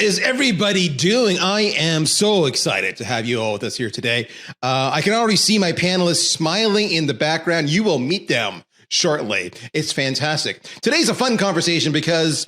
is everybody doing? I am so excited to have you all with us here today. I can already see my panelists smiling in the background. You will meet them shortly. It's fantastic. Today's a fun conversation because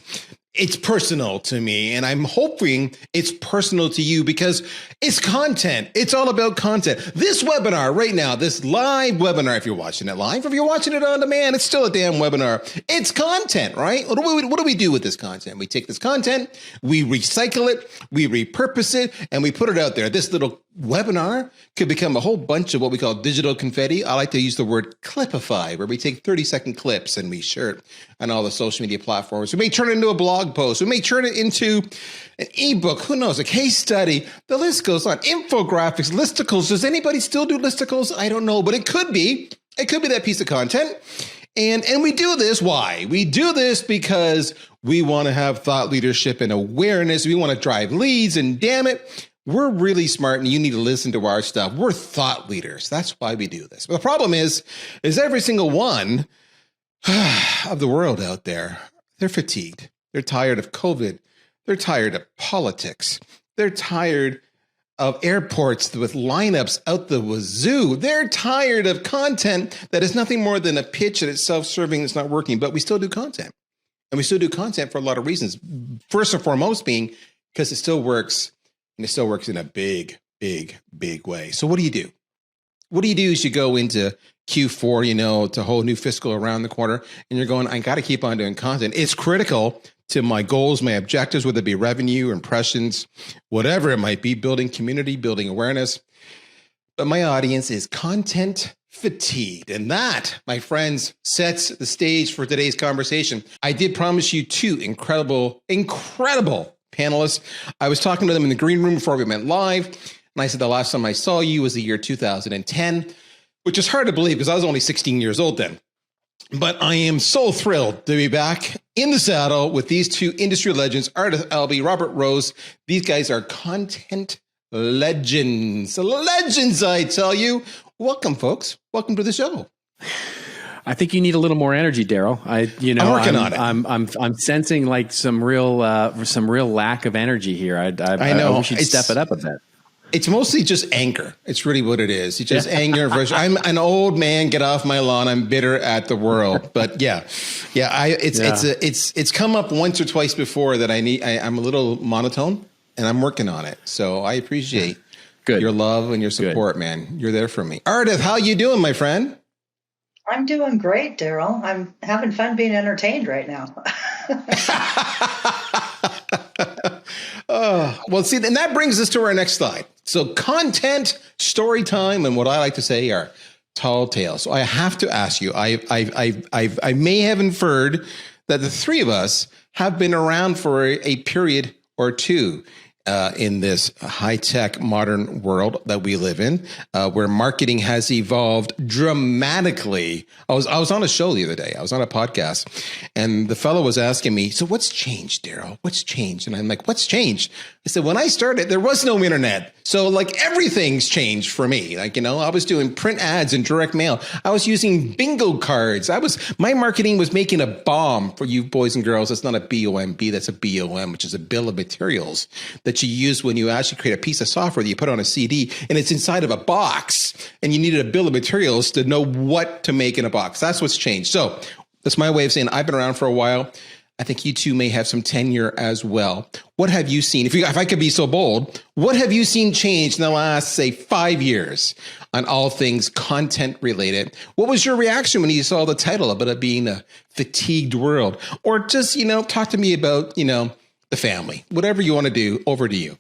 it's personal to me, and I'm hoping it's personal to you because it's content. It's all about content. This webinar right now, this live webinar, if you're watching it live, if you're watching it on demand, it's still a damn webinar. It's content, right? What do we do with this content? We take this content, we recycle it, we repurpose it, and we put it out there. This little webinar could become a whole bunch of what we call digital confetti. I like to use the word clipify, where we take 30-second clips and we share it on all the social media platforms. We may turn it into a blog post. We may turn it into an ebook. Who knows? A case study. The list goes on. Infographics, listicles. Does anybody still do listicles? I don't know, but it could be. It could be that piece of content. And we do this. Why? We do this because we want to have thought leadership and awareness. We want to drive leads, and damn it, we're really smart and you need to listen to our stuff. We're thought leaders. That's why we do this. But the problem is every single one of the world out there, they're fatigued. They're tired of COVID. They're tired of politics. They're tired of airports with lineups out the wazoo. They're tired of content that is nothing more than a pitch that is self-serving, that's not working, but we still do content. And we still do content for a lot of reasons. First and foremost being because it still works. And it still works in a big, big, big way. So what do you do? What do you do is you go into Q4, it's a whole new fiscal around the corner, and you're going, I got to keep on doing content. It's critical to my goals, my objectives, whether it be revenue, impressions, whatever it might be, building community, building awareness. But my audience is content fatigued. And that, my friends, sets the stage for today's conversation. I did promise you two incredible panelists. I was talking to them in the green room before we went live. And I said, the last time I saw you was the year 2010, which is hard to believe because I was only 16 years old then. But I am so thrilled to be back in the saddle with these two industry legends, Ardith Albee, Robert Rose. These guys are content legends. Legends, I tell you. Welcome, folks. Welcome to the show. I think you need a little more energy, Daryl. I'm working on it. I'm sensing like some real lack of energy here. I know. We should step it up a bit. It's mostly just anger. It's really what it is. It's just anger. I'm an old man. Get off my lawn. I'm bitter at the world. But it's come up once or twice before that I'm a little monotone, and I'm working on it. So I appreciate your love and your support, man. You're there for me. Ardith, how you doing, my friend? I'm doing great, Daryl. I'm having fun being entertained right now. Well, see, and that brings us to our next slide. So content, story time, and what I like to say are tall tales. So I have to ask you, I may have inferred that the three of us have been around for a period or two in this high-tech modern world that we live in, where marketing has evolved dramatically. I was on a show the other day. I was on a podcast, and the fellow was asking me, so what's changed, Daryl? What's changed? And I'm like, what's changed? I said, when I started, there was no internet. So like everything's changed for me. Like, I was doing print ads and direct mail. I was using bingo cards. My marketing was making a bomb for you boys and girls. That's not a B-O-M-B. That's a B-O-M, which is a bill of materials that you use when you actually create a piece of software that you put on a CD, and it's inside of a box, and you needed a bill of materials to know what to make in a box. That's what's changed. So that's my way of saying I've been around for a while. I think you two may have some tenure as well. What have you seen? If I could be so bold, what have you seen change in the last, say, 5 years on all things content related? What was your reaction when you saw the title about it being a fatigued world? Or just, talk to me about, the family, whatever you want to do. Over to you.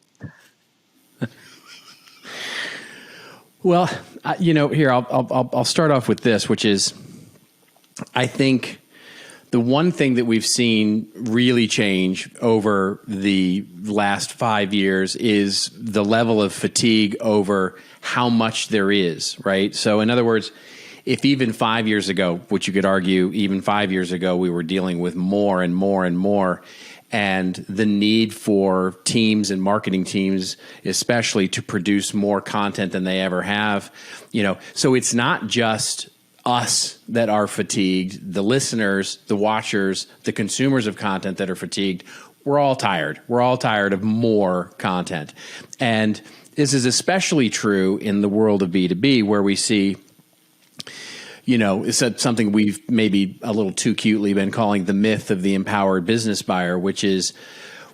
Well, here, I'll start off with this, which is, I think the one thing that we've seen really change over the last 5 years is the level of fatigue over how much there is, right? So in other words, if even 5 years ago, which you could argue even 5 years ago, we were dealing with more and more and more, and the need for teams and marketing teams, especially, to produce more content than they ever have, so it's not just us that are fatigued, the listeners, the watchers, the consumers of content that are fatigued. We're all tired. We're all tired of more content. And this is especially true in the world of B2B, where we see, it's something we've maybe a little too cutely been calling the myth of the empowered business buyer, which is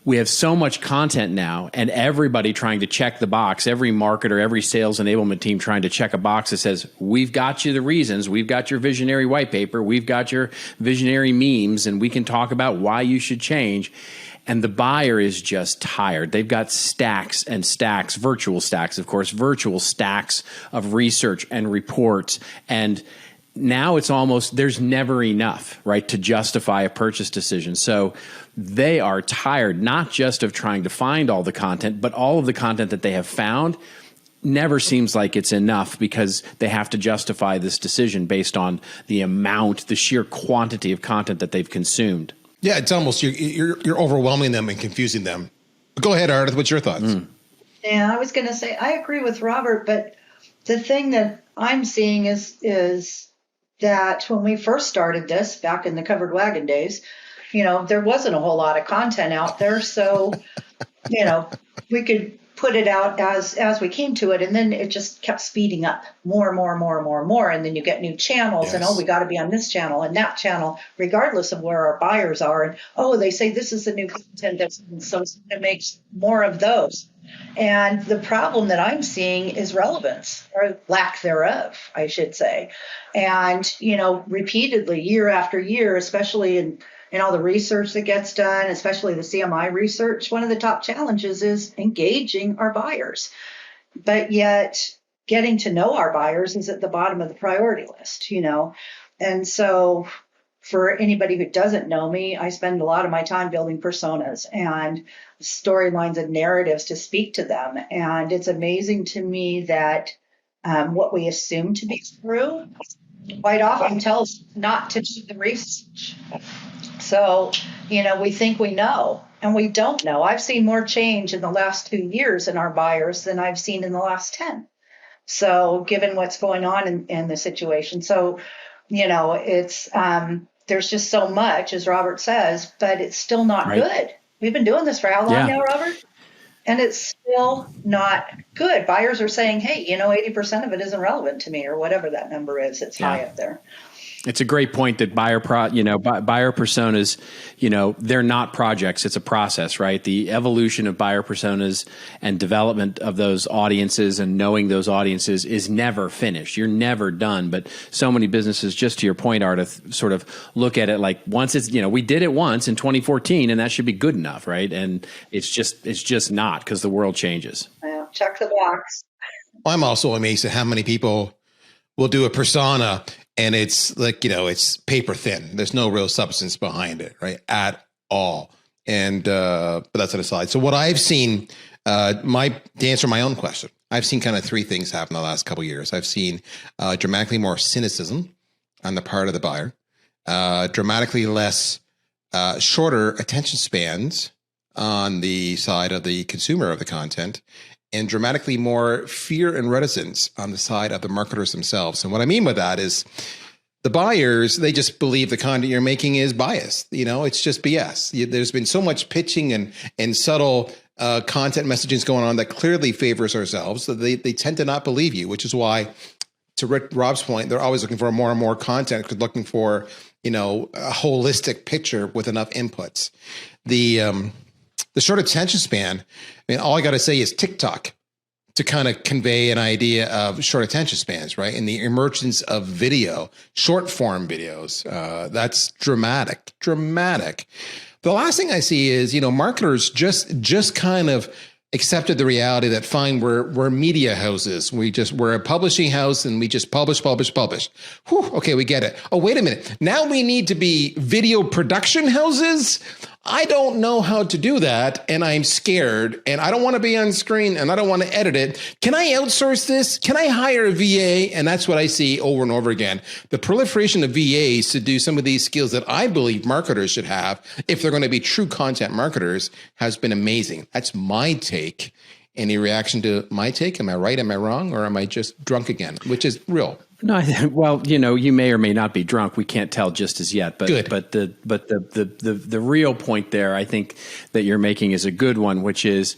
we have so much content now and everybody trying to check the box, every marketer, every sales enablement team trying to check a box that says, we've got you the reasons, we've got your visionary white paper, we've got your visionary memes, and we can talk about why you should change. And the buyer is just tired. They've got stacks and stacks, virtual stacks, of course, virtual stacks of research and reports. And now it's almost, there's never enough, right, to justify a purchase decision. So they are tired, not just of trying to find all the content, but all of the content that they have found never seems like it's enough because they have to justify this decision based on the amount, the sheer quantity of content that they've consumed. Yeah, it's almost you're overwhelming them and confusing them. But go ahead, Ardith. What's your thoughts? Yeah, I was going to say I agree with Robert, but the thing that I'm seeing is that when we first started this back in the covered wagon days, there wasn't a whole lot of content out there, so we could put it out as we came to it, and then it just kept speeding up more and more, and then you get new channels, Yes. and we got to be on this channel and that channel, regardless of where our buyers are, and they say this is the new content that's so it makes more of those. And the problem that I'm seeing is relevance, or lack thereof, I should say. And repeatedly, year after year, especially in all the research that gets done, especially the CMI research, one of the top challenges is engaging our buyers. But yet getting to know our buyers is at the bottom of the priority list, And so for anybody who doesn't know me, I spend a lot of my time building personas and storylines and narratives to speak to them. And it's amazing to me that what we assume to be true quite often tells not to do the research. So, we think we know, and we don't know. I've seen more change in the last 2 years in our buyers than I've seen in the last 10. So, given what's going on in the situation. So, it's there's just so much, as Robert says, but it's still not good. We've been doing this for how long now, Robert? And it's still not good. Buyers are saying, hey, 80% of it isn't relevant to me, or whatever that number is. It's high up there. It's a great point that buyer personas, they're not projects. It's a process, right? The evolution of buyer personas and development of those audiences and knowing those audiences is never finished. You're never done. But so many businesses, just to your point, Ardith, sort of look at it like once it's, we did it once in 2014 and that should be good enough, right? And it's just not, because the world changes. Yeah, check the box. I'm also amazed at how many people will do a persona and it's like, it's paper thin. There's no real substance behind it, right? At all. And, but that's an aside. So what I've seen, to answer my own question, I've seen kind of three things happen the last couple of years. I've seen dramatically more cynicism on the part of the buyer, dramatically less, shorter attention spans on the side of the consumer of the content, and dramatically more fear and reticence on the side of the marketers themselves. And what I mean by that is the buyers, they just believe the content you're making is biased. It's just BS. There's been so much pitching and subtle content messaging going on that clearly favors ourselves. So they tend to not believe you, which is why, to Rob's point, they're always looking for more and more content, looking for, a holistic picture with enough inputs. The short attention span, all I got to say is TikTok to kind of convey an idea of short attention spans, right? And the emergence of video, short form videos, that's dramatic. The last thing I see is, marketers just kind of accepted the reality that fine, we're media houses. We're a publishing house and we just publish. Whew, okay, we get it. Oh, wait a minute. Now we need to be video production houses. I don't know how to do that, and I'm scared, and I don't want to be on screen, and I don't want to edit it. Can I outsource this? Can I hire a VA? And that's what I see over and over again. The proliferation of VAs to do some of these skills that I believe marketers should have if they're going to be true content marketers has been amazing. That's my take. Any reaction to my take? Am I right? Am I wrong? Or am I just drunk again? Which is real. No, well, you may or may not be drunk. We can't tell just as yet. But Good. But the real point there, I think, that you're making is a good one, which is,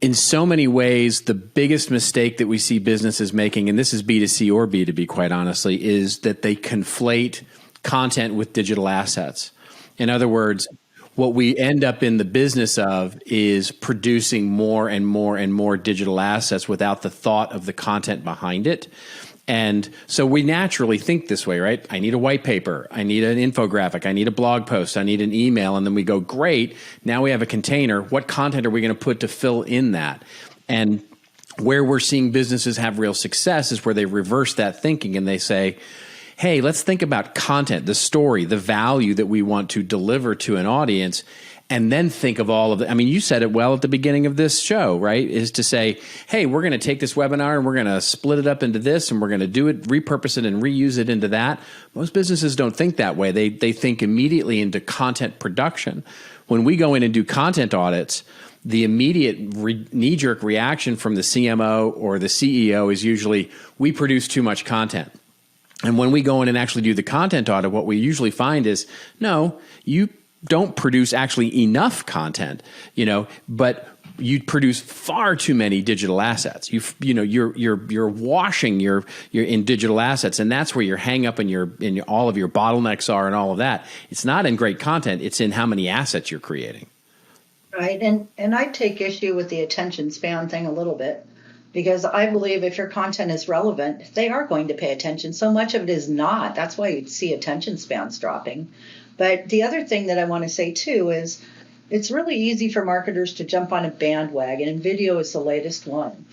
in so many ways, the biggest mistake that we see businesses making, and this is B2C or B2B, quite honestly, is that they conflate content with digital assets. In other words, what we end up in the business of is producing more and more and more digital assets without the thought of the content behind it. And so we naturally think this way, right? I need a white paper. I need an infographic. I need a blog post. I need an email. And then we go, great, now we have a container. What content are we going to put to fill in that? And where we're seeing businesses have real success is where they reverse that thinking and they say, hey, let's think about content, the story, the value that we want to deliver to an audience, and then think of all of it. I mean, you said it well at the beginning of this show, right? Is to say, hey, we're going to take this webinar and we're going to split it up into this and we're going to do it, repurpose it and reuse it into that. Most businesses don't think that way. They think immediately into content production. When we go in and do content audits, the immediate knee-jerk reaction from the CMO or the CEO is usually, we produce too much content. And when we go in and actually do the content audit, what we usually find is, no, you don't produce actually enough content, but you produce far too many digital assets. You're washing your in digital assets, and that's where your hang up and all of your bottlenecks are and all of that. It's not in great content; it's in how many assets you're creating. Right, and I take issue with the attention span thing a little bit. Because I believe if your content is relevant, they are going to pay attention. So much of it is not. That's why you see attention spans dropping. But the other thing that I want to say, too, is it's really easy for marketers to jump on a bandwagon, and video is the latest one.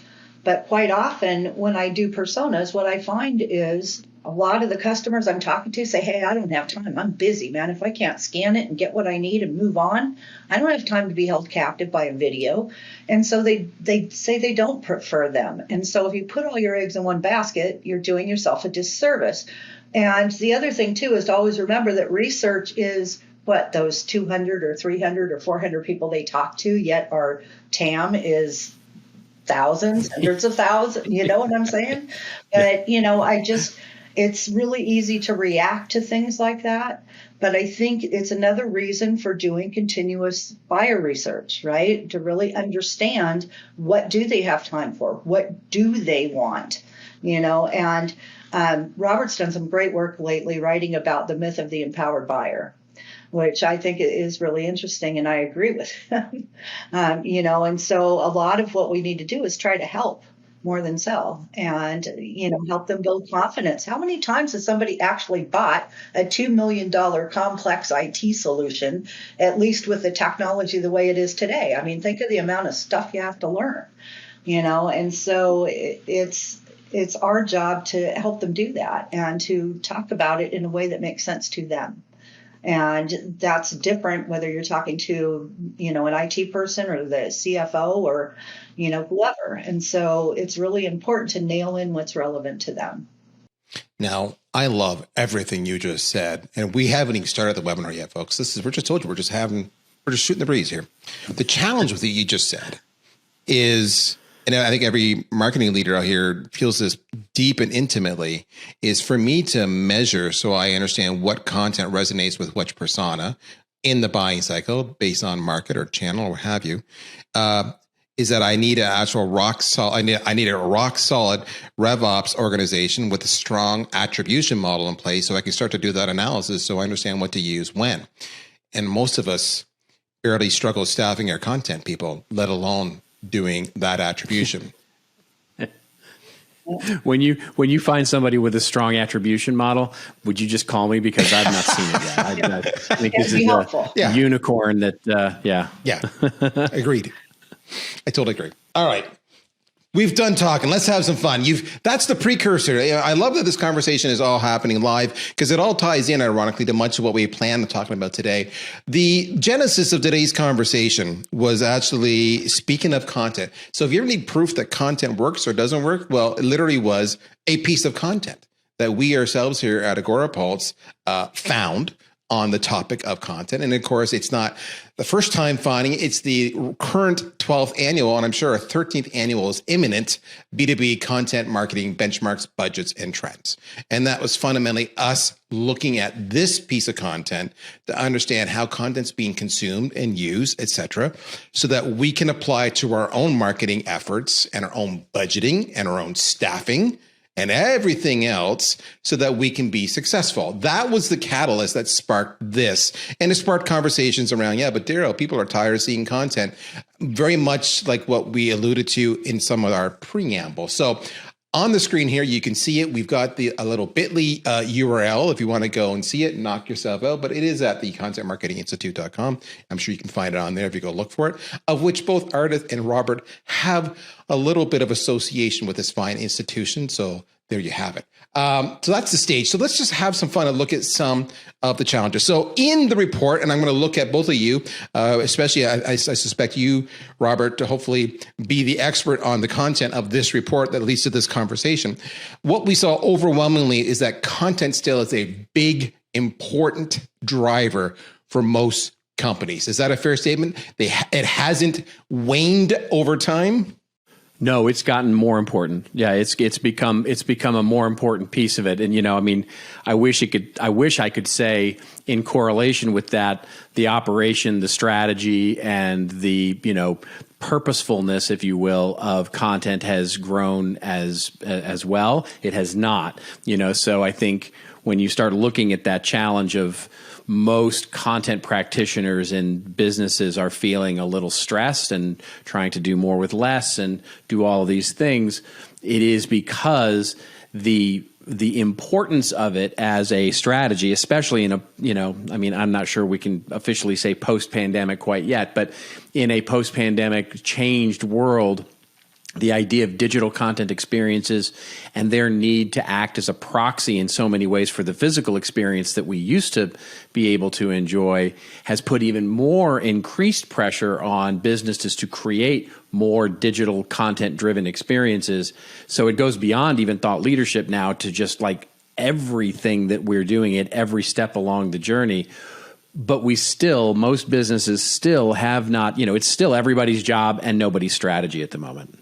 But quite often when I do personas, what I find is a lot of the customers I'm talking to say, hey, I don't have time. I'm busy, man. If I can't scan it and get what I need and move on, I don't have time to be held captive by a video. And so they say they don't prefer them. And so if you put all your eggs in one basket, you're doing yourself a disservice. And the other thing, too, is to always remember that research is what those 200 or 300 or 400 people they talk to, yet our TAM is thousands, hundreds of thousands. You know what I'm saying? But, it's really easy to react to things like that. But I think it's another reason for doing continuous buyer research, right? To really understand, what do they have time for? What do they want? And Robert's done some great work lately writing about the myth of the empowered buyer, which I think is really interesting, and I agree with him. And so a lot of what we need to do is try to help more than sell, and help them build confidence. How many times has somebody actually bought a $2 million complex IT solution, at least with the technology the way it is today? I mean, think of the amount of stuff you have to learn, and so it's our job to help them do that and to talk about it in a way that makes sense to them. And that's different whether you're talking to, an IT person or the CFO or, whoever. And so it's really important to nail in what's relevant to them. Now, I love everything you just said. And we haven't even started the webinar yet, folks. We're just told you, we're just shooting the breeze here. The challenge with what you just said is, and I think every marketing leader out here feels this deep and intimately, is for me to measure so I understand what content resonates with which persona in the buying cycle based on market or channel or what have you, is that I need an actual rock solid, I need a rock solid RevOps organization with a strong attribution model in place so I can start to do that analysis so I understand what to use when. And most of us barely struggle staffing our content people, let alone doing that attribution. When you find somebody with a strong attribution model, would you just call me, because I've not seen it yet? I think this is a unicorn that, Yeah. Agreed. I totally agree. All right. We've done talking. Let's have some fun. That's the precursor. I love that this conversation is all happening live because it all ties in, ironically, to much of what we planned on talking about today. The genesis of today's conversation was actually speaking of content. So if you ever need proof that content works or doesn't work, well, it literally was a piece of content that we ourselves here at Agorapulse found, on the topic of content. And of course, it's not the first time finding it. It's the current 12th annual, and I'm sure a 13th annual is imminent, B2B content marketing benchmarks, budgets, and trends. And that was fundamentally us looking at this piece of content to understand how content's being consumed and used, et cetera, so that we can apply to our own marketing efforts and our own budgeting and our own staffing and everything else so that we can be successful. That was the catalyst that sparked this. And it sparked conversations around, yeah, but Daryl, people are tired of seeing content, very much like what we alluded to in some of our preamble. So on the screen here, you can see it. We've got a little bit.ly URL if you want to go and see it and knock yourself out, but it is at the contentmarketinginstitute.com. I'm sure you can find it on there if you go look for it, of which both Ardith and Robert have a little bit of association with this fine institution. So there you have it. So that's the stage. So let's just have some fun and look at some of the challenges. So in the report, and I'm going to look at both of you, especially I suspect you, Robert, to hopefully be the expert on the content of this report that leads to this conversation. What we saw overwhelmingly is that content still is a big, important driver for most companies. Is that a fair statement? It hasn't waned over time? No, it's gotten more important. Yeah, it's become a more important piece of it. And I mean, I wish I could say in correlation with that, the operation, the strategy, and the purposefulness, if you will, of content has grown as well. It has not. So I think when you start looking at that challenge of most content practitioners and businesses are feeling a little stressed and trying to do more with less and do all of these things, it is because the importance of it as a strategy, especially in I'm not sure we can officially say post-pandemic quite yet, but in a post-pandemic changed world, the idea of digital content experiences and their need to act as a proxy in so many ways for the physical experience that we used to be able to enjoy has put even more increased pressure on businesses to create more digital content-driven experiences. So it goes beyond even thought leadership now to just like everything that we're doing at every step along the journey. But most businesses still have not, it's still everybody's job and nobody's strategy at the moment.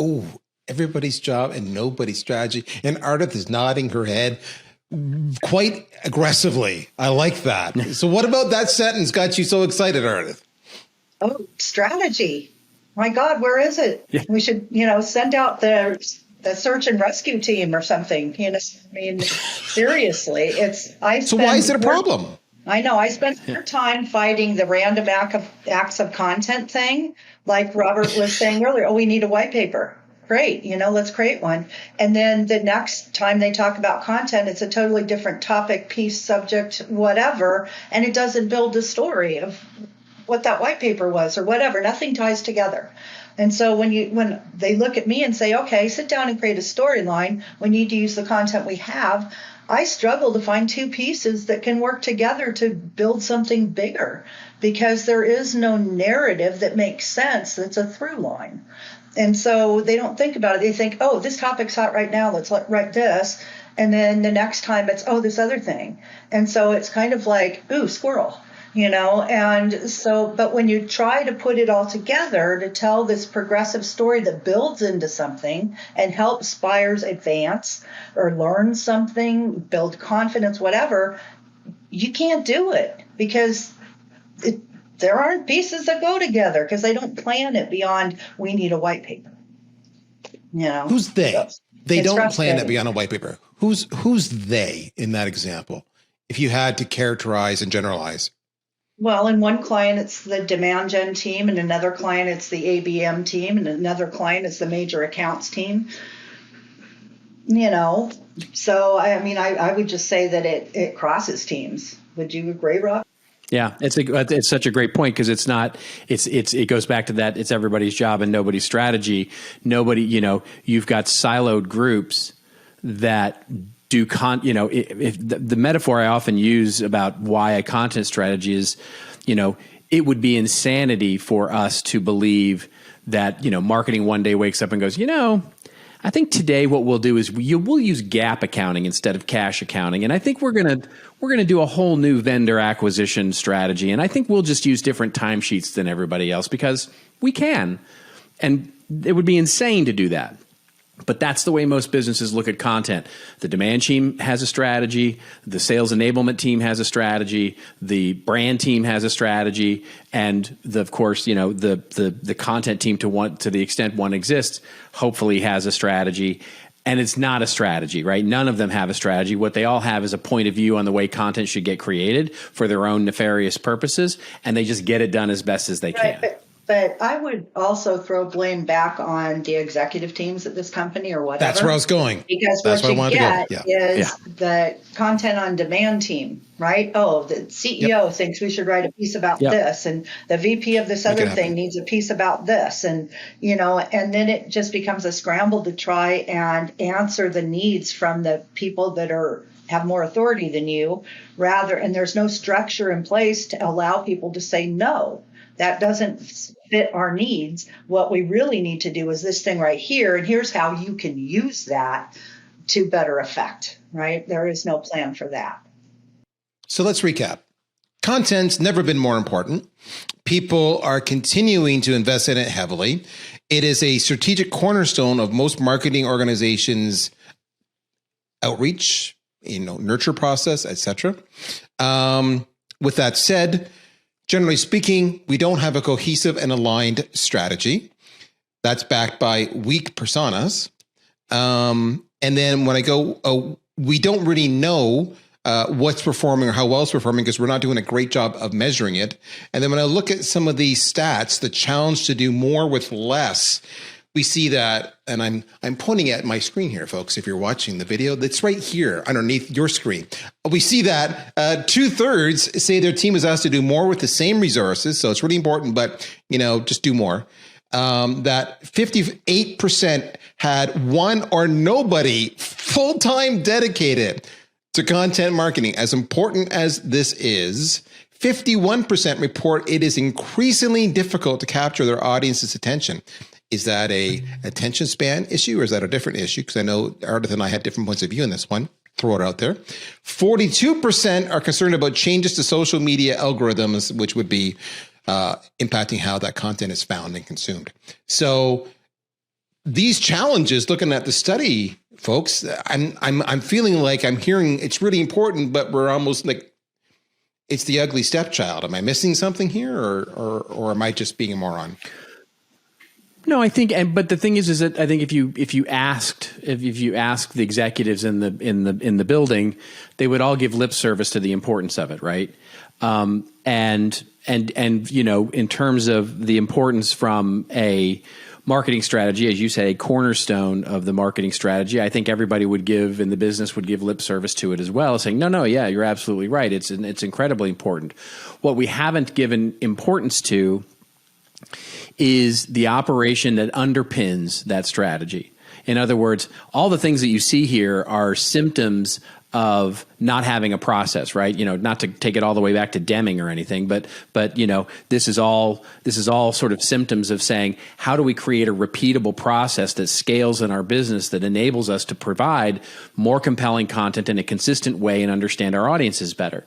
Oh, everybody's job and nobody's strategy. And Ardith is nodding her head quite aggressively. I like that. So what about that sentence got you so excited, Ardith? Oh, strategy. My God, where is it? Yeah. We should, send out the search and rescue team or something. Seriously, So why is it a problem? I know. I spent more time fighting the random acts of content thing, like Robert was saying earlier. Oh, we need a white paper. Great. Let's create one. And then the next time they talk about content, it's a totally different topic, piece, subject, whatever. And it doesn't build the story of what that white paper was or whatever. Nothing ties together. And so when they look at me and say, okay, sit down and create a storyline, we need to use the content we have, I struggle to find two pieces that can work together to build something bigger because there is no narrative that makes sense that's a through line. And so they don't think about it. They think, oh, this topic's hot right now. Let's write this. And then the next time it's, oh, this other thing. And so it's kind of like, ooh, squirrel. And so, but when you try to put it all together to tell this progressive story that builds into something and helps buyers advance or learn something, build confidence, whatever, you can't do it because there aren't pieces that go together because they don't plan it beyond we need a white paper. Who's they? They don't plan it beyond a white paper. Who's they in that example? If you had to characterize and generalize. Well, in one client, it's the demand gen team, and another client, it's the ABM team, and another client is the major accounts team. So I would just say that it crosses teams. Would you agree, Rob? Yeah, it's such a great point because it goes back to that. It's everybody's job and nobody's strategy. Nobody, you've got siloed groups that do if the metaphor I often use about why a content strategy is, it would be insanity for us to believe that, marketing one day wakes up and goes, I think today what we'll do is we'll use GAAP accounting instead of cash accounting, and I think we're gonna do a whole new vendor acquisition strategy, and I think we'll just use different timesheets than everybody else because we can, and it would be insane to do that. But that's the way most businesses look at content. The demand team has a strategy. The sales enablement team has a strategy. The brand team has a strategy. And of course, the content team to the extent one exists, hopefully has a strategy. And it's not a strategy, right? None of them have a strategy. What they all have is a point of view on the way content should get created for their own nefarious purposes. And they just get it done as best as they can. But I would also throw blame back on the executive teams at this company or whatever. That's where I was going. Because that's what you get is the content on demand team, right? Oh, the CEO thinks we should write a piece about this, and the VP of this other thing needs a piece about this, and and then it just becomes a scramble to try and answer the needs from the people that have more authority than you, and there's no structure in place to allow people to say no. That doesn't fit our needs. What we really need to do is this thing right here, and here's how you can use that to better effect, right? There is no plan for that. So let's recap. Content's never been more important. People are continuing to invest in it heavily. It is a strategic cornerstone of most marketing organizations' outreach, nurture process, etc. With that said, generally speaking, we don't have a cohesive and aligned strategy that's backed by weak personas. And then when I go, we don't really know what's performing or how well it's performing because we're not doing a great job of measuring it. And then when I look at some of these stats, the challenge to do more with less, we see that, and I'm pointing at my screen here, folks. If you're watching the video, that's right here underneath your screen. We see that 2/3 say their team is asked to do more with the same resources. So it's really important, but just do more. That 58% had one or nobody full-time dedicated to content marketing. As important as this is, 51% report it is increasingly difficult to capture their audience's attention. Is that a attention span issue or is that a different issue? Because I know Ardith and I had different points of view in this one. Throw it out there. 42% are concerned about changes to social media algorithms, which would be impacting how that content is found and consumed. So these challenges, looking at the study, folks, I'm feeling like I'm hearing it's really important, but we're almost like it's the ugly stepchild. Am I missing something here, or am I just being a moron? No, I think, but the thing is that I think if you asked the executives in the building, they would all give lip service to the importance of it, right? And in terms of the importance from a marketing strategy, as you say, a cornerstone of the marketing strategy, I think everybody in the business would give lip service to it as well, saying, no, yeah, you're absolutely right. It's incredibly important. What we haven't given importance to is the operation that underpins that strategy. In other words, all the things that you see here are symptoms of not having a process, right? Not to take it all the way back to Deming or anything, but this is all sort of symptoms of saying, how do we create a repeatable process that scales in our business that enables us to provide more compelling content in a consistent way and understand our audiences better?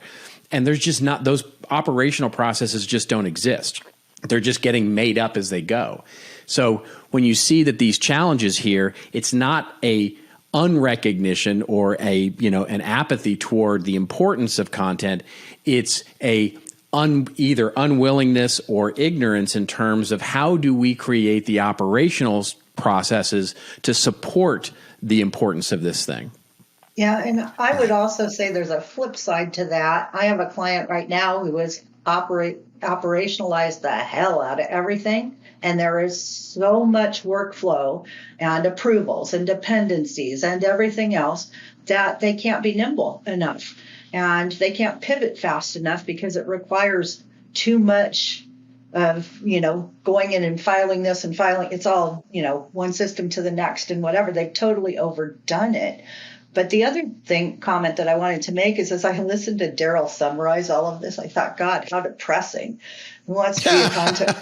And there's just not, those operational processes just don't exist. They're just getting made up as they go. So when you see that these challenges here, it's not a unrecognition or an apathy toward the importance of content. It's either unwillingness or ignorance in terms of how do we create the operational processes to support the importance of this thing. Yeah, and I would also say there's a flip side to that. I have a client right now who has operationalized the hell out of everything, and there is so much workflow and approvals and dependencies and everything else that they can't be nimble enough, and they can't pivot fast enough because it requires too much of going in and filing this and filing. It's all one system to the next and whatever. They've totally overdone it. But the other comment that I wanted to make is as I listened to Daryl summarize all of this, I thought, God, how depressing. who wants to be a content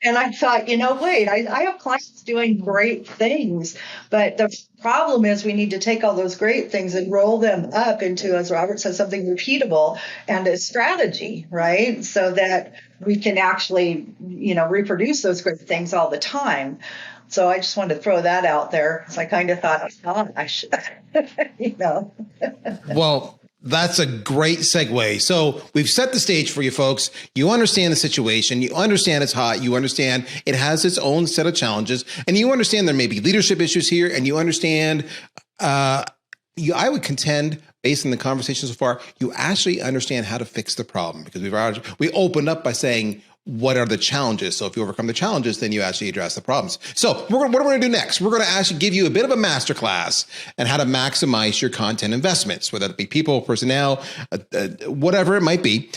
and I thought, wait, I have clients doing great things, but the problem is we need to take all those great things and roll them up into, as Robert says, something repeatable and a strategy, right? So that we can actually, reproduce those great things all the time. So I just wanted to throw that out there. So I kind of thought, oh, I should, Well, that's a great segue. So we've set the stage for you folks. You understand the situation. You understand it's hot. You understand it has its own set of challenges. And you understand there may be leadership issues here. And you understand, I would contend, based on the conversation so far, you actually understand how to fix the problem, because we opened up by saying, what are the challenges? So if you overcome the challenges, then you actually address the problems. So what are we going to do next? We're going to actually give you a bit of a masterclass on how to maximize your content investments, whether it be people, personnel, whatever it might be.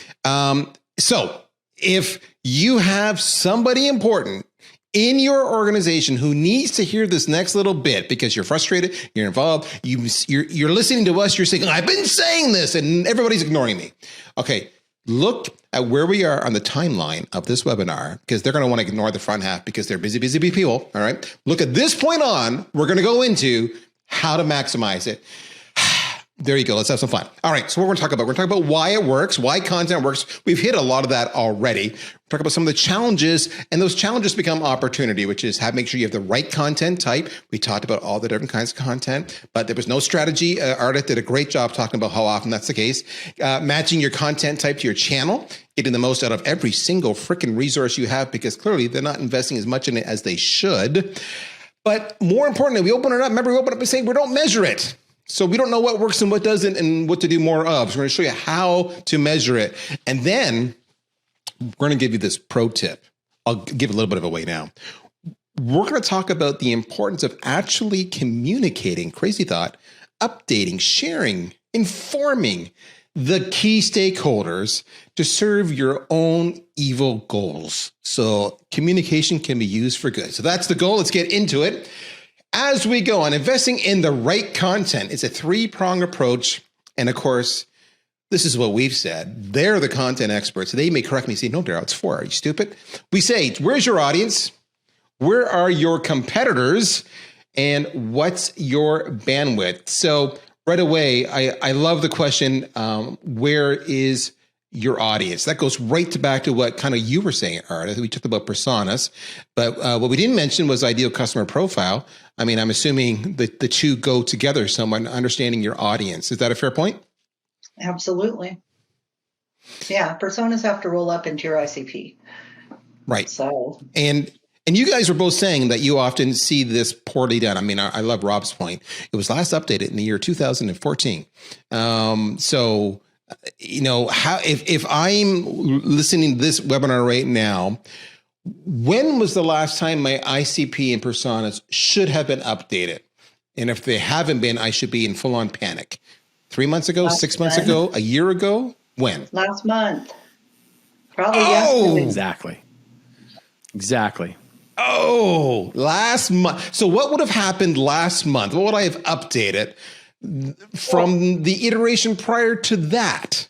So if you have somebody important in your organization who needs to hear this next little bit because you're frustrated, you're involved, you're listening to us, you're saying, I've been saying this and everybody's ignoring me. Okay. Look at where we are on the timeline of this webinar, because they're going to want to ignore the front half because they're busy people. All right. Look at this point on, we're going to go into how to maximize it. There you go. Let's have some fun. All right. So what we're going to talk about why it works, why content works. We've hit a lot of that already. Talk about some of the challenges, and those challenges become opportunity, which is make sure you have the right content type. We talked about all the different kinds of content, but there was no strategy. Ardit did a great job talking about how often that's the case. Matching your content type to your channel, getting the most out of every single freaking resource you have, because clearly they're not investing as much in it as they should. But more importantly, we open it up. Remember, we open up and say we don't measure it. So we don't know what works and what doesn't and what to do more of. So we're going to show you how to measure it. And then we're going to give you this pro tip. I'll give a little bit of away now. We're going to talk about the importance of actually communicating, crazy thought, updating, sharing, informing the key stakeholders to serve your own evil goals. So communication can be used for good. So that's the goal. Let's get into it. As we go on, investing in the right content, it's a three-pronged approach. And of course, this is what we've said. They're the content experts. They may correct me and say, no, Darryl, it's 4. Are you stupid? We say, where's your audience? Where are your competitors? And what's your bandwidth? So right away, I love the question, where is your audience? That goes right back to what kind of you were saying, Art. I think we talked about personas, but what we didn't mention was ideal customer profile. I mean, I'm assuming that the two go together somewhat, understanding your audience. Is that a fair point? Absolutely. Yeah, personas have to roll up into your ICP. Right. So, and you guys were both saying that you often see this poorly done. I mean, I love Rob's point. It was last updated in the year 2014. So, how if I'm listening to this webinar right now, when was the last time my ICP and personas should have been updated? And if they haven't been, I should be in full-on panic. 3 months ago, 6 months ago, a year ago? When? Last month. Probably yesterday. Exactly. Oh, last month. So what would have happened last month? What would I have updated from the iteration prior to that?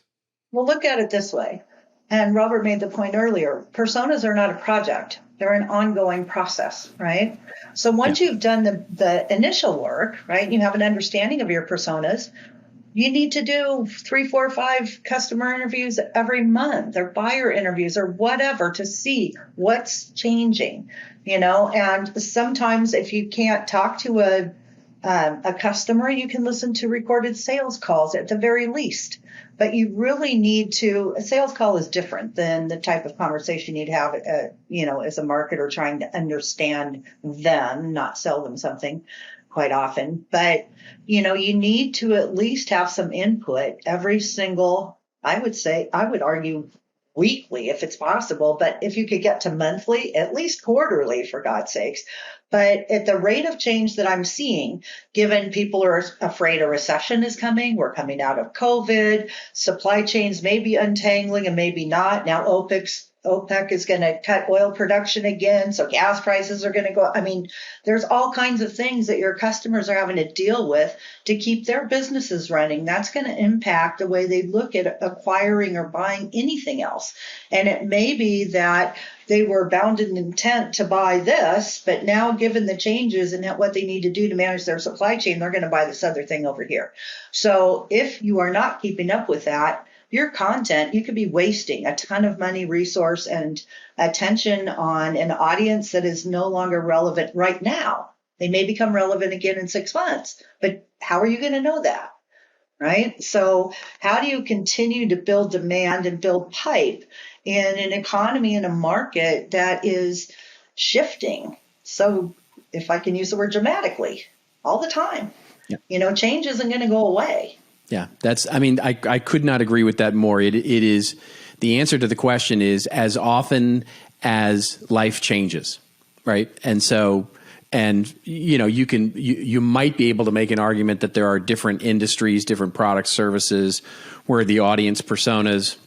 Well, look at it this way. And Robert made the point earlier, personas are not a project. They're an ongoing process, right? So once you've done the initial work, right, you have an understanding of your personas, you need to do 3, 4, 5 customer interviews every month or buyer interviews or whatever to see what's changing, and sometimes if you can't talk to a customer, you can listen to recorded sales calls at the very least. But you really need to, a sales call is different than the type of conversation you'd have, as a marketer trying to understand them, not sell them something quite often. But, you need to at least have some input every single, I would argue weekly if it's possible. But if you could get to monthly, at least quarterly, for God's sakes. But at the rate of change that I'm seeing, given people are afraid a recession is coming, we're coming out of COVID, supply chains may be untangling and maybe not. Now, OPEC's OPEC is going to cut oil production again, so gas prices are going to go. I mean, there's all kinds of things that your customers are having to deal with to keep their businesses running. That's going to impact the way they look at acquiring or buying anything else. And it may be that they were bound in intent to buy this, but now given the changes and what they need to do to manage their supply chain, they're going to buy this other thing over here. So if you are not keeping up with that, your content, you could be wasting a ton of money, resource, and attention on an audience that is no longer relevant right now. They may become relevant again in 6 months, but how are you going to know that? Right? So how do you continue to build demand and build pipe in an economy and a market that is shifting? So if I can use the word dramatically, all the time, change isn't going to go away. Yeah, I could not agree with that more. It is, the answer to the question is as often as life changes, right? And so, you might be able to make an argument that there are different industries, different products, services where the audience personas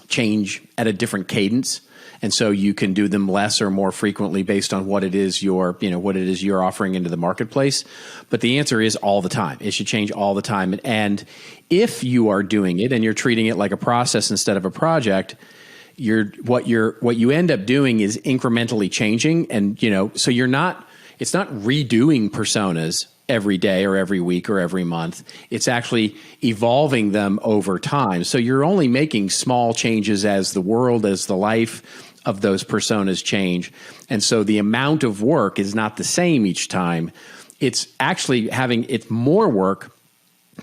change at a different cadence. And so you can do them less or more frequently based on what it is you're offering into the marketplace. But the answer is all the time. It should change all the time. And if you are doing it and you're treating it like a process instead of a project, what you end up doing is incrementally changing. And so it's not redoing personas every day or every week or every month. It's actually evolving them over time. So you're only making small changes as the world, as the life of those personas change. And so the amount of work is not the same each time. It's actually it's more work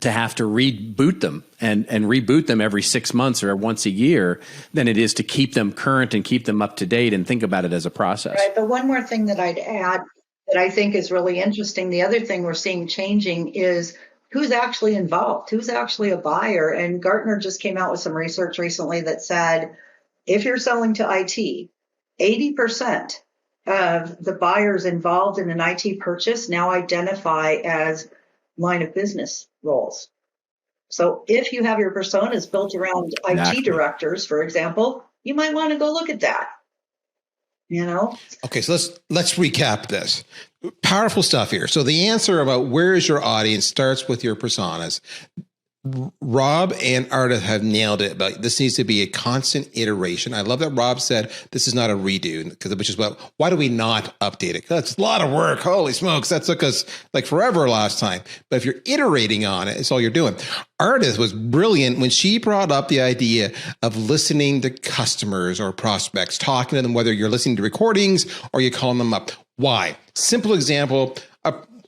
to have to reboot them and reboot them every 6 months or once a year than it is to keep them current and keep them up to date and think about it as a process. Right. But one more thing that I'd add that I think is really interesting. The other thing we're seeing changing is who's actually involved, who's actually a buyer. And Gartner just came out with some research recently that said, if you're selling to IT, 80% of the buyers involved in an IT purchase now identify as line of business roles. So if you have your personas built around IT directors, for example, you might want to go look at that. Okay, so let's recap this. Powerful stuff here. So the answer about where is your audience starts with your personas. Rob and Ardith have nailed it, but this needs to be a constant iteration. I love that Rob said this is not a redo, which is why do we not update it? That's a lot of work. Holy smokes, that took us like forever last time. But if you're iterating on it, it's all you're doing. Ardith was brilliant when she brought up the idea of listening to customers or prospects, talking to them, whether you're listening to recordings or you're calling them up. Why? Simple example.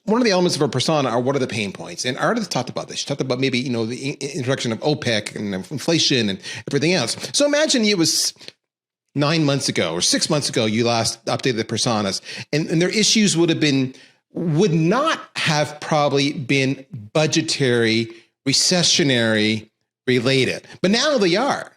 One of the elements of a persona are what are the pain points? And Ardith talked about this. She talked about maybe, the introduction of OPEC and inflation and everything else. So imagine it was 9 months ago or 6 months ago, you last updated the personas and their issues would not have probably been budgetary, recessionary related, but now they are.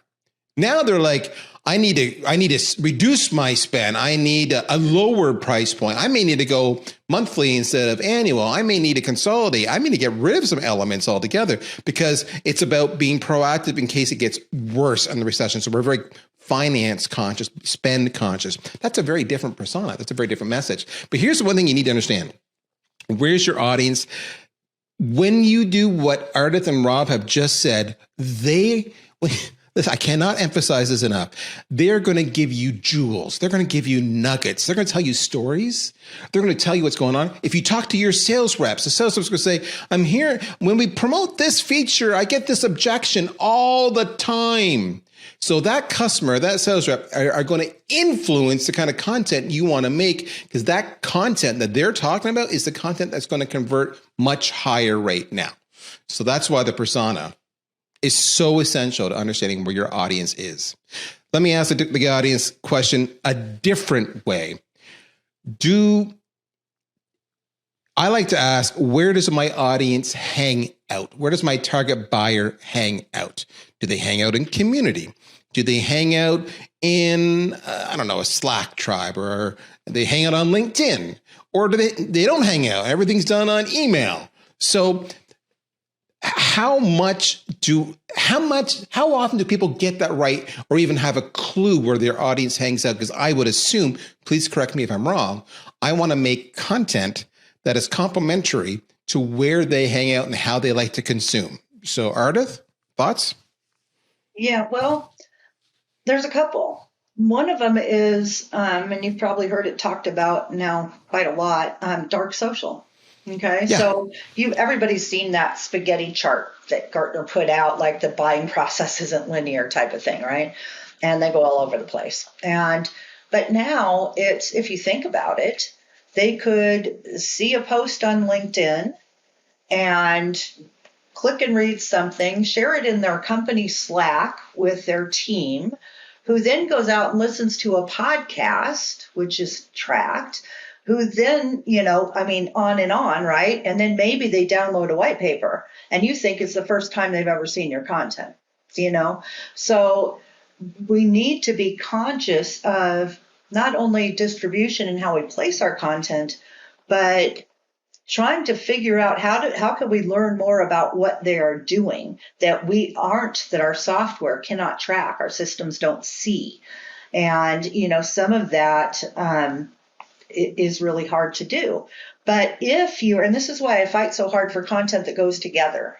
Now they're like, I need to reduce my spend. I need a lower price point. I may need to go monthly instead of annual. I may need to consolidate. I may need to get rid of some elements altogether because it's about being proactive in case it gets worse in the recession. So we're very finance conscious, spend conscious. That's a very different persona. That's a very different message. But here's the one thing you need to understand. Where's your audience? When you do what Ardith and Rob have just said, I cannot emphasize this enough. They're going to give you jewels. They're going to give you nuggets. They're going to tell you stories. They're going to tell you what's going on. If you talk to your sales reps, the sales reps are going to say, I'm here. When we promote this feature, I get this objection all the time. So that customer, that sales rep are going to influence the kind of content you want to make because that content that they're talking about is the content that's going to convert much higher rate now. So that's why the persona is so essential to understanding where your audience is. Let me ask the audience question a different way. I like to ask, where does my audience hang out? Where does my target buyer hang out? Do they hang out in community? Do they hang out in, a Slack tribe, or they hang out on LinkedIn? Or do they don't hang out? Everything's done on email. So how often do people get that right or even have a clue where their audience hangs out? Because I would assume, please correct me if I'm wrong, I want to make content that is complementary to where they hang out and how they like to consume. So Ardith, thoughts? Yeah, well, there's a couple. One of them is, and you've probably heard it talked about now quite a lot, dark social. Okay, Yeah. so everybody's seen that spaghetti chart that Gartner put out, like the buying process isn't linear type of thing, right? And they go all over the place. But now if you think about it, they could see a post on LinkedIn and click and read something, share it in their company Slack with their team, who then goes out and listens to a podcast, which is tracked, who then, on and on, right? And then maybe they download a white paper and you think it's the first time they've ever seen your content, So we need to be conscious of not only distribution and how we place our content, but trying to figure out how can we learn more about what they are doing that our software cannot track, our systems don't see. And, some of that is really hard to do. But and this is why I fight so hard for content that goes together,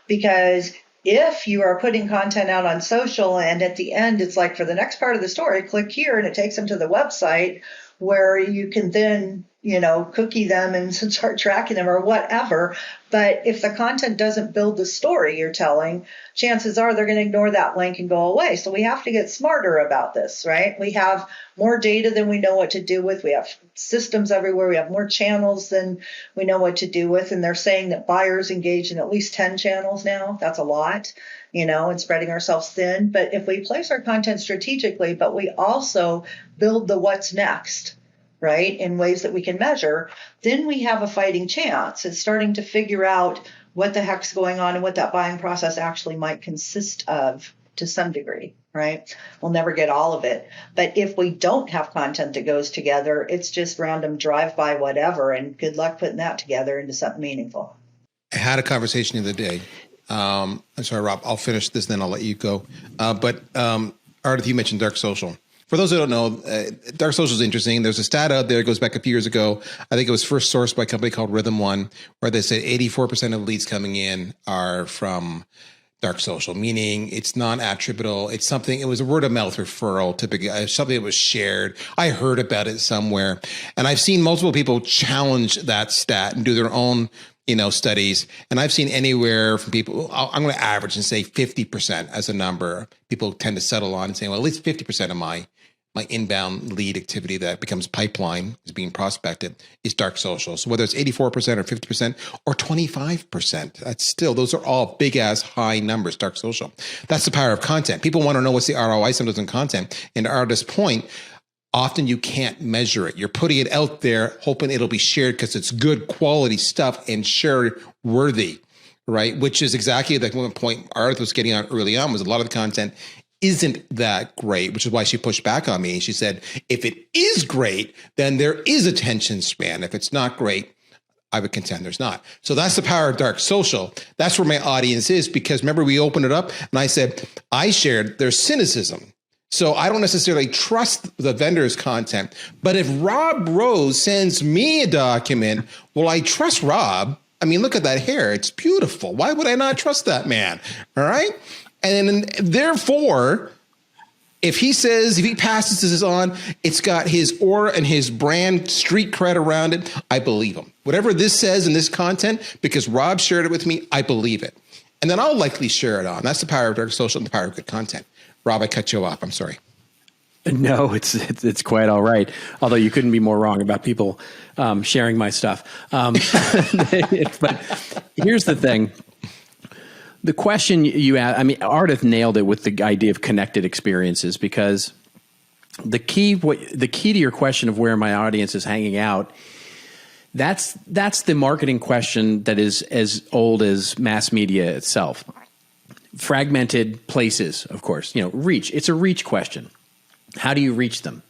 because if you are putting content out on social and at the end, it's like for the next part of the story, click here and it takes them to the website where you can then, cookie them and start tracking them or whatever. But if the content doesn't build the story you're telling, chances are they're going to ignore that link and go away. So we have to get smarter about this, right? We have more data than we know what to do with. We have systems everywhere. We have more channels than we know what to do with. And they're saying that buyers engage in at least 10 channels now. That's a lot, and spreading ourselves thin. But if we place our content strategically, but we also build the what's next, right, in ways that we can measure, then we have a fighting chance at starting to figure out what the heck's going on and what that buying process actually might consist of to some degree, right? We'll never get all of it. But if we don't have content that goes together, it's just random drive-by whatever, and good luck putting that together into something meaningful. I had a conversation the other day. I'm sorry, Rob, I'll finish this, then I'll let you go. But Ardith, you mentioned dark social. For those who don't know, dark social is interesting. There's a stat out there, it goes back a few years ago. I think it was first sourced by a company called Rhythm One, where they said 84% of leads coming in are from dark social, meaning it's non-attributable. It was a word of mouth referral, typically something that was shared. I heard about it somewhere. And I've seen multiple people challenge that stat and do their own studies. And I've seen anywhere from people, I'm going to average and say 50% as a number. People tend to settle on and say, well, at least 50% of my inbound lead activity that becomes pipeline is being prospected is dark social. So whether it's 84% or 50% or 25%, those are all big ass high numbers, dark social. That's the power of content. People want to know what's the ROI sometimes in content. And to Ardith's point, often you can't measure it. You're putting it out there, hoping it'll be shared because it's good quality stuff and share worthy, right? Which is exactly the one point Ardith was getting on early on, was a lot of the content isn't that great, which is why she pushed back on me. She said, if it is great, then there is attention span. If it's not great, I would contend there's not. So that's the power of dark social. That's where my audience is, because remember, we opened it up and I said, I shared their cynicism. So I don't necessarily trust the vendor's content, but if Rob Rose sends me a document, will I trust Rob? I mean, look at that hair. It's beautiful. Why would I not trust that man? All right. And therefore, if he passes this on, it's got his aura and his brand street cred around it, I believe him. Whatever this says in this content, because Rob shared it with me, I believe it. And then I'll likely share it on. That's the power of dark social and the power of good content. Rob, I cut you off. I'm sorry. No, it's quite all right. Although you couldn't be more wrong about people sharing my stuff. But here's the thing. The question you asked, Ardith nailed it with the idea of connected experiences, because the key to your question of where my audience is hanging out, that's the marketing question that is as old as mass media itself. Fragmented places, of course, reach. It's a reach question. How do you reach them?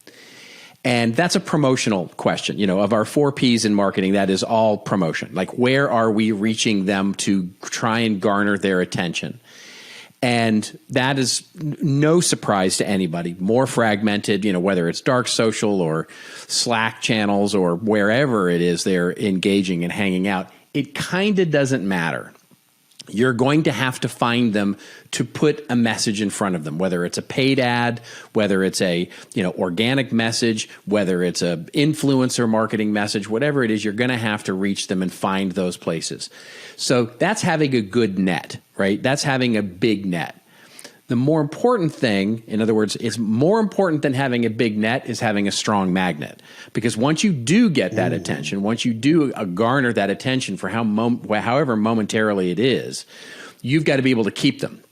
And that's a promotional question. Of our 4 Ps in marketing, that is all promotion. Like, where are we reaching them to try and garner their attention? And that is no surprise to anybody. More fragmented, whether it's dark social or Slack channels or wherever it is they're engaging and hanging out, it kind of doesn't matter. You're going to have to find them to put a message in front of them, whether it's a paid ad, whether it's a organic message, whether it's a influencer marketing message, whatever it is, you're going to have to reach them and find those places. So that's having a good net, right? That's having a big net. The more important thing, in other words, it's more important than having a big net is having a strong magnet. Because once you do get that attention, once you do garner that attention for however momentarily it is, you've got to be able to keep them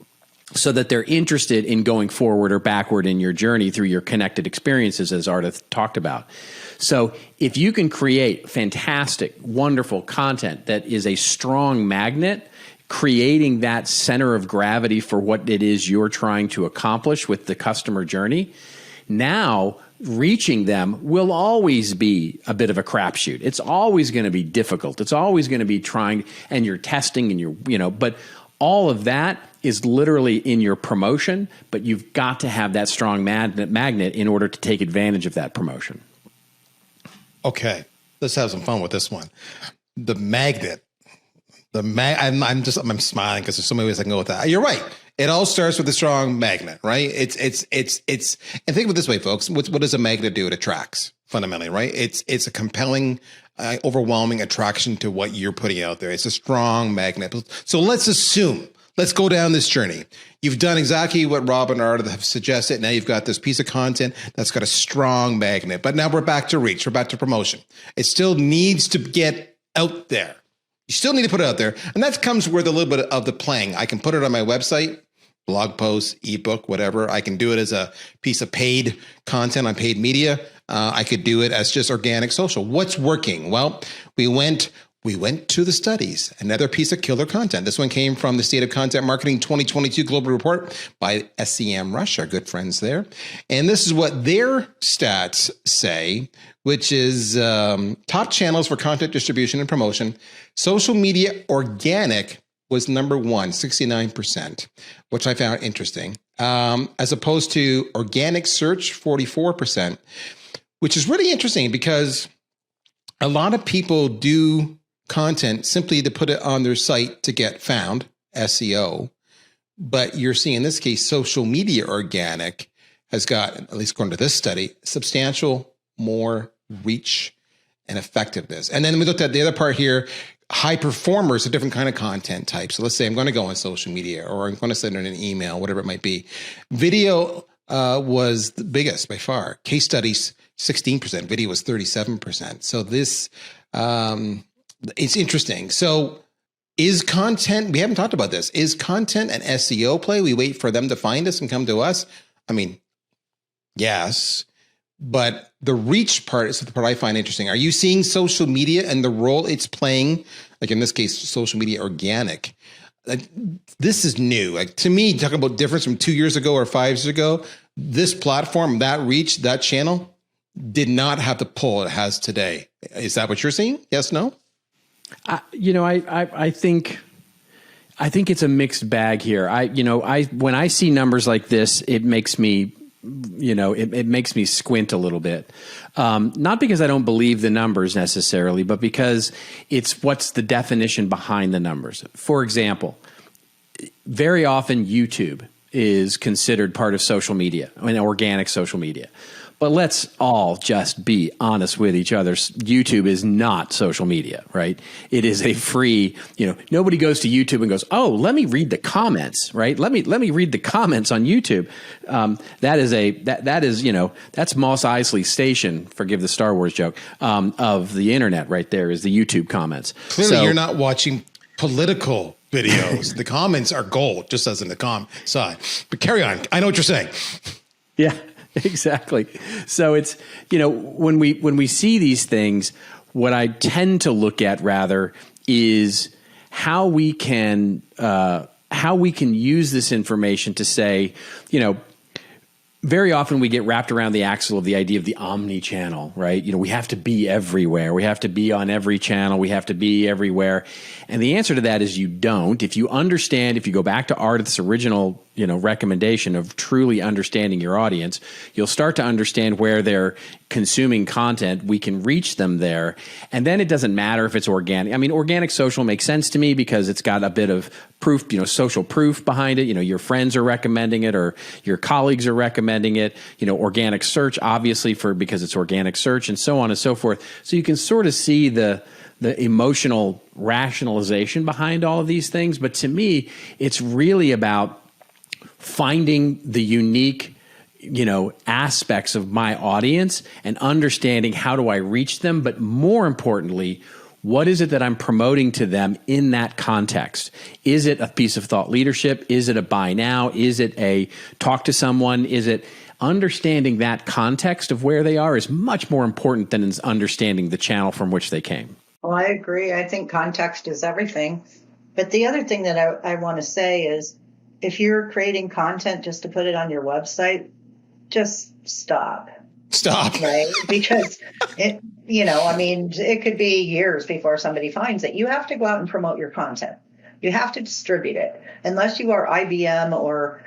so that they're interested in going forward or backward in your journey through your connected experiences, as Arta talked about. So if you can create fantastic, wonderful content that is a strong magnet, creating that center of gravity for what it is you're trying to accomplish with the customer journey, now reaching them will always be a bit of a crapshoot. It's always going to be difficult. It's always going to be trying, and you're testing and but all of that is literally in your promotion, but you've got to have that strong magnet in order to take advantage of that promotion. Okay, let's have some fun with this one. The magnet. I'm smiling because there's so many ways I can go with that. You're right. It all starts with a strong magnet, right? It's and think of it this way, folks. What does a magnet do? It attracts fundamentally, right? It's a compelling, overwhelming attraction to what you're putting out there. It's a strong magnet. So let's go down this journey. You've done exactly what Rob and Arta have suggested. Now you've got this piece of content that's got a strong magnet, but now we're back to reach. We're back to promotion. It still needs to get out there. You still need to put it out there. And that comes with a little bit of the playing. I can put it on my website, blog post, ebook, whatever. I can do it as a piece of paid content on paid media. I could do it as just organic social. What's working? Well, we went to the studies, another piece of killer content. This one came from the State of Content Marketing 2022 Global Report by SEMrush, our good friends there. And this is what their stats say, which is top channels for content distribution and promotion. Social media organic was number 1, 69%, which I found interesting, as opposed to organic search, 44%, which is really interesting because a lot of people do content simply to put it on their site to get found, SEO. But you're seeing in this case, social media organic has got, at least according to this study, substantial more reach and effectiveness. And then we looked at the other part here, high performers, a different kind of content type. So let's say I'm going to go on social media or I'm going to send in an email, whatever it might be. Video was the biggest by far. Case studies, 16%. Video was 37%. So this, it's interesting. So is content, we haven't talked about this, is content an SEO play? We wait for them to find us and come to us? I mean, yes. But the reach part is the part I find interesting. Are you seeing social media and the role it's playing, like in this case, social media organic? This is new. Like to me, talking about difference from 2 years ago or 5 years ago, this platform, that reach, that channel did not have the pull it has today. Is that what you're seeing? Yes, no? I think it's a mixed bag here. When I see numbers like this, it makes me it makes me squint a little bit. Not because I don't believe the numbers necessarily, but because it's what's the definition behind the numbers. For example, very often YouTube is considered part of social media, organic social media. But let's all just be honest with each other. YouTube is not social media, right? It is a free, nobody goes to YouTube and goes, oh, let me read the comments, right? Let me read the comments on YouTube. That's Mos Eisley's station, forgive the Star Wars joke, of the internet right there is the YouTube comments. Clearly you're not watching political videos. The comments are gold, just as in the com side. But carry on. I know what you're saying. Yeah. Exactly. So it's, when we see these things, what I tend to look at rather is how we can use this information to say, very often we get wrapped around the axle of the idea of the omni-channel, right? We have to be everywhere. We have to be on every channel. We have to be everywhere. And the answer to that is you don't. If you understand, if you go back to Ardith's original, recommendation of truly understanding your audience, you'll start to understand where they're consuming content. We can reach them there. And then it doesn't matter if it's organic. I mean, organic social makes sense to me because it's got a bit of proof, social proof behind it. Your friends are recommending it or your colleagues are recommending it. Organic search, obviously, because it's organic search and so on and so forth. So you can sort of see the emotional rationalization behind all of these things. But to me, it's really about finding the unique, aspects of my audience and understanding how do I reach them. But more importantly, what is it that I'm promoting to them in that context? Is it a piece of thought leadership? Is it a buy now? Is it a talk to someone? Is it understanding that context of where they are is much more important than understanding the channel from which they came. Well, I agree. I think context is everything. But the other thing that I want to say is if you're creating content just to put it on your website, just stop. Stop. Right? Because it could be years before somebody finds it. You have to go out and promote your content. You have to distribute it. Unless you are IBM or,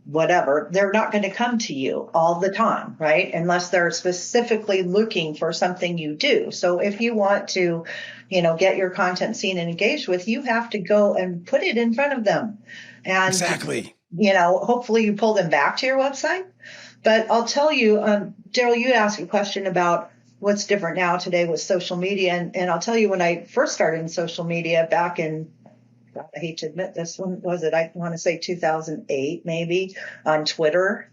whatever, they're not going to come to you all the time, right? Unless they're specifically looking for something you do. So if you want to, get your content seen and engaged with, you have to go and put it in front of them. And, exactly. Hopefully you pull them back to your website. But I'll tell you, Daryl, you asked a question about what's different now today with social media. And I'll tell you, when I first started in social media back in, God, I hate to admit this, when was it? I want to say 2008, maybe, on Twitter,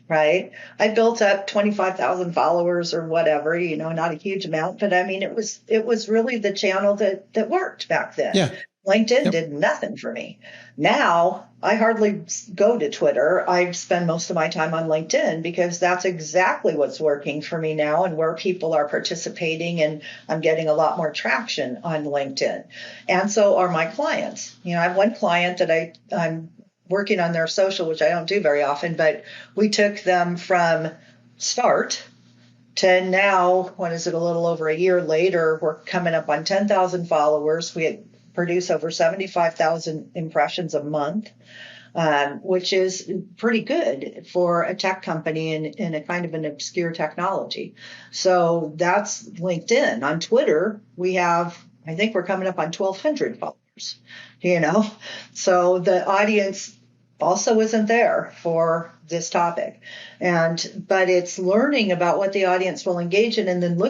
right? I built up 25,000 followers or whatever, not a huge amount, but I mean, it was really the channel that worked back then. Yeah. LinkedIn did nothing for me. Now, I hardly go to Twitter. I spend most of my time on LinkedIn because that's exactly what's working for me now and where people are participating, and I'm getting a lot more traction on LinkedIn. And so are my clients. I have one client that I'm working on their social, which I don't do very often, but we took them from start to now, a little over a year later, we're coming up on 10,000 followers. We produce over 75,000 impressions a month, which is pretty good for a tech company in a kind of an obscure technology. So that's LinkedIn. On Twitter, I think we're coming up on 1,200 followers, So the audience also isn't there for this topic. But it's learning about what the audience will engage in and then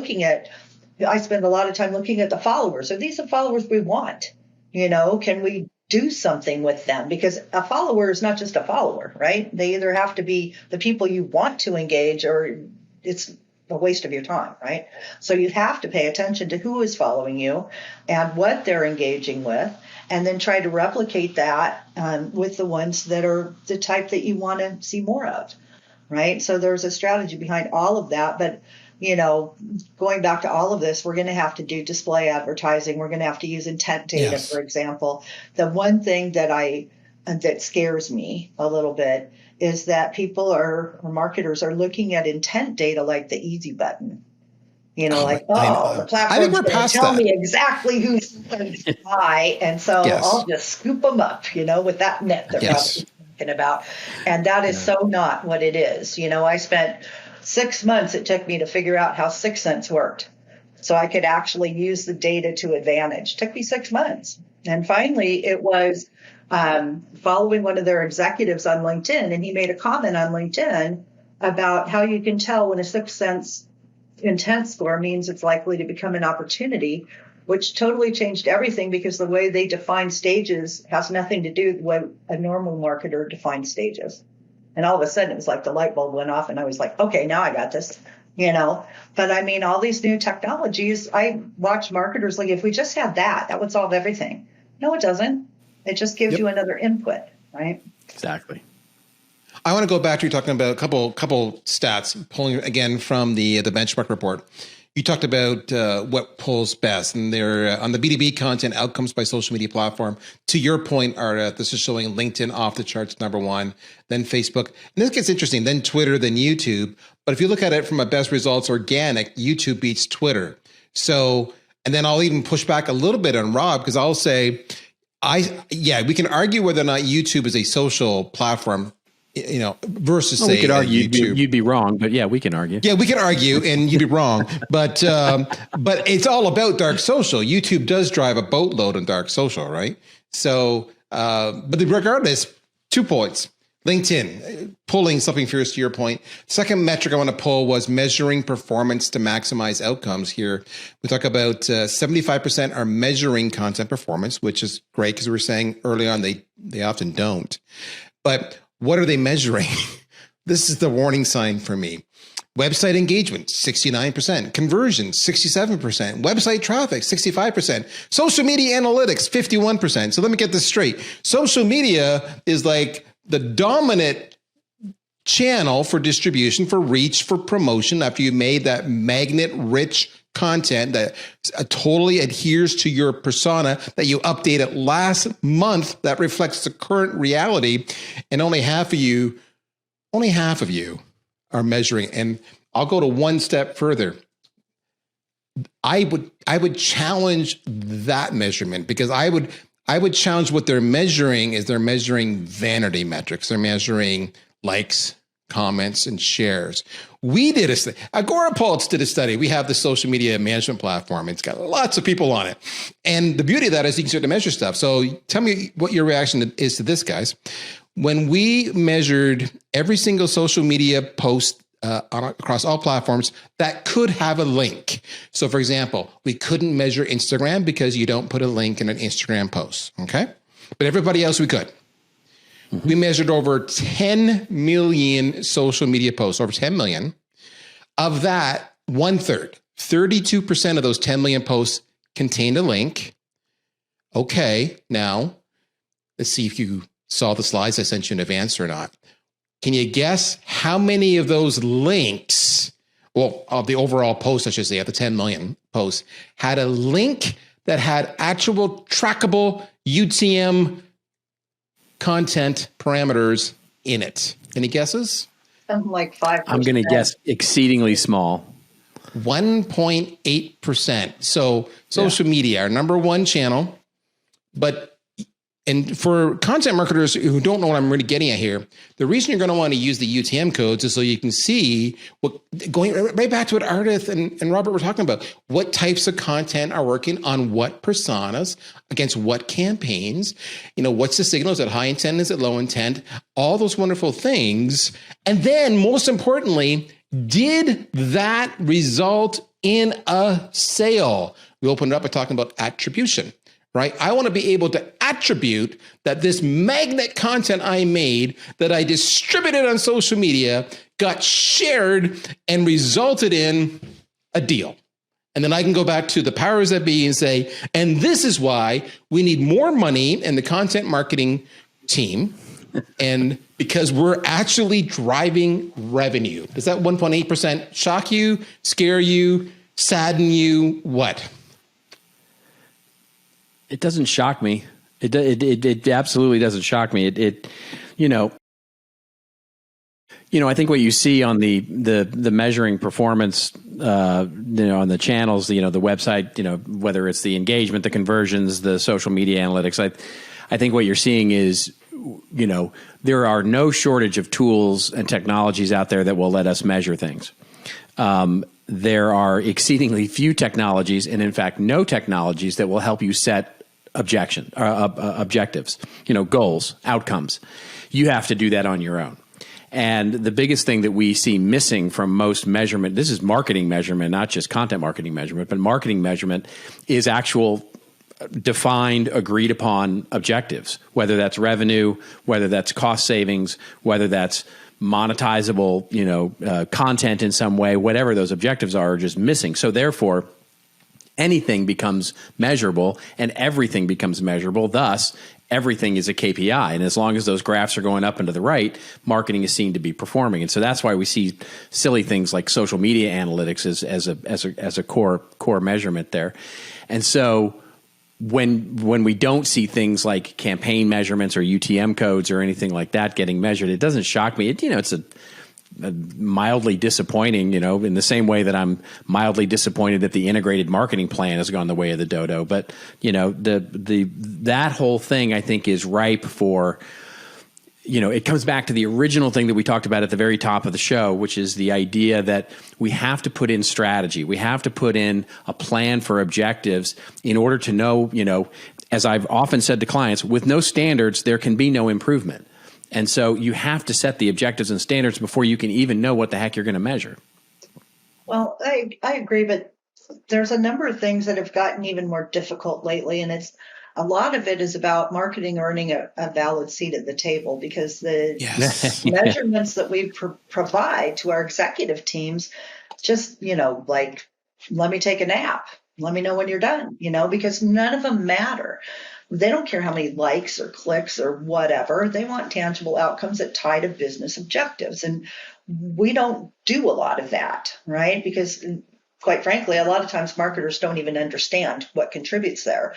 I spend a lot of time looking at the followers. Are these the followers we want? Can we do something with them? Because a follower is not just a follower, right? They either have to be the people you want to engage or it's a waste of your time, right? So you have to pay attention to who is following you and what they're engaging with, and then try to replicate that with the ones that are the type that you want to see more of, right? So there's a strategy behind all of that. But going back to all of this, we're going to have to do display advertising. We're going to have to use intent data, Yes. For example. The one thing that scares me a little bit is that people or marketers are looking at intent data like the easy button. The platform's going to tell me exactly who's going to buy, and so I'll just scoop them up, with that net they're probably talking about. And that is so not what it is. I spent 6 months it took me to figure out how 6 cents worked so I could actually use the data to advantage. It took me 6 months. And finally, it was following one of their executives on LinkedIn, and he made a comment on LinkedIn about how you can tell when a 6 cents intent score means it's likely to become an opportunity, which totally changed everything because the way they define stages has nothing to do with what a normal marketer defines stages. And all of a sudden, it was like the light bulb went off, and I was like, okay, now I got this, But I mean, all these new technologies, I watch marketers like, if we just had that would solve everything. No, it doesn't. It just gives you another input, right? Exactly. I want to go back to you talking about a couple stats, pulling again from the benchmark report. you talked about what polls best, and they're on the B2B content outcomes by social media platform. To your point, Arda, this is showing LinkedIn off the charts, number one, then Facebook. And this gets interesting, then Twitter, then YouTube. But if you look at it from a best results organic, YouTube beats Twitter. So, and then I'll even push back a little bit on Rob, because I'll say, we can argue whether or not YouTube is a social platform, versus say we could argue YouTube. You'd be wrong, but yeah, we can argue. Yeah, we can argue, and you'd be wrong. But it's all about dark social. YouTube does drive a boatload on dark social, right? So, but regardless, 2 points. LinkedIn, pulling something fierce to your point. Second metric I want to pull was measuring performance to maximize outcomes here. We talk about 75% are measuring content performance, which is great because we were saying early on they often don't. But what are they measuring? This is the warning sign for me. Website engagement, 69%. Conversion, 67%. Website traffic, 65%. Social media analytics, 51%. So let me get this straight. Social media is like the dominant channel for distribution, for reach, for promotion after you made that magnet-rich content that totally adheres to your persona that you updated last month that reflects the current reality, and only half of you are measuring. And I'll go to one step further. I would challenge that measurement, because I would challenge what they're measuring is they're measuring vanity metrics. They're measuring likes, comments, and shares. We did a study. Agorapulse did a study. We have the social media management platform. It's got lots of people on it. And the beauty of that is you can start to measure stuff. So tell me what your reaction is to this, guys. When we measured every single social media post across all platforms that could have a link. So for example, we couldn't measure Instagram because you don't put a link in an Instagram post, okay? But everybody else we could. Mm-hmm. We measured over 10 million social media posts, over 10 million. Of that, 1/3, 32% of those 10 million posts contained a link. Okay, now let's see if you saw the slides I sent you in advance or not. Can you guess how many of those links, of the overall posts, I should say, of the 10 million posts, had a link that had actual trackable UTM content parameters in it? Any guesses? Something like 5%. I'm going to guess exceedingly small. 1.8%. So social media, our number one channel, and for content marketers who don't know what I'm really getting at here, the reason you're going to want to use the UTM codes is so you can see going right back to what Ardith and Robert were talking about, what types of content are working on what personas against what campaigns, what's the signal? Is it high intent? Is it low intent? All those wonderful things. And then most importantly, did that result in a sale? We opened it up by talking about attribution. Right? I want to be able to attribute that this magnet content I made, that I distributed on social media, got shared and resulted in a deal. And then I can go back to the powers that be and say, and this is why we need more money in the content marketing team. And because we're actually driving revenue. Does that 1.8% shock you, scare you, sadden you? What? It doesn't shock me. It absolutely doesn't shock me. I think what you see on the measuring performance, on the channels, the website, whether it's the engagement, the conversions, the social media analytics, I think what you're seeing is, there are no shortage of tools and technologies out there that will let us measure things. There are exceedingly few technologies, and in fact, no technologies that will help you set objectives, goals, outcomes. You have to do that on your own. And the biggest thing that we see missing from most measurement, this is marketing measurement, not just content marketing measurement, but marketing measurement is actual defined, agreed upon objectives, whether that's revenue, whether that's cost savings, whether that's monetizable, content in some way, whatever those objectives are just missing. So therefore, anything becomes measurable and everything becomes measurable. Thus, everything is a KPI. And as long as those graphs are going up and to the right, marketing is seen to be performing. And so that's why we see silly things like social media analytics as a core measurement there. And so when we don't see things like campaign measurements or UTM codes or anything like that getting measured, it doesn't shock me. It's a mildly disappointing, in the same way that I'm mildly disappointed that the integrated marketing plan has gone the way of the dodo. But, that whole thing, I think, is ripe for, it comes back to the original thing that we talked about at the very top of the show, which is the idea that we have to put in strategy. We have to put in a plan for objectives in order to know, as I've often said to clients, with no standards, there can be no improvement. And so you have to set the objectives and standards before you can even know what the heck you're going to measure. Well, I agree, but there's a number of things that have gotten even more difficult lately, and a lot of it is about marketing earning a valid seat at the table, because the measurements that we provide to our executive teams, just, like, let me take a nap. Let me know when you're done, because none of them matter. They don't care how many likes or clicks or whatever. They want tangible outcomes that tie to business objectives. And we don't do a lot of that, right? Because quite frankly, a lot of times marketers don't even understand what contributes there.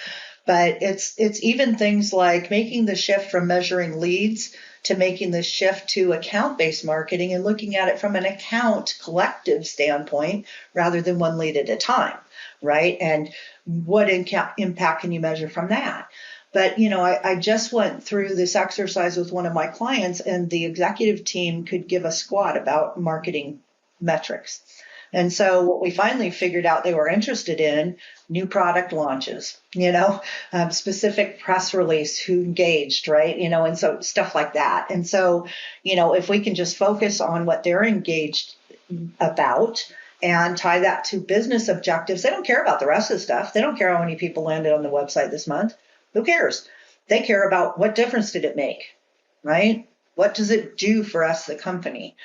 But it's even things like making the shift from measuring leads to making the shift to account-based marketing and looking at it from an account collective standpoint rather than one lead at a time, right? And what impact can you measure from that? But, I just went through this exercise with one of my clients, and the executive team could give a squat about marketing metrics. And so what we finally figured out they were interested in, new product launches, specific press release, who engaged, right? And so stuff like that. And so, if we can just focus on what they're engaged about and tie that to business objectives, they don't care about the rest of the stuff. They don't care how many people landed on the website this month. Who cares? They care about what difference did it make, right? What does it do for us, the company?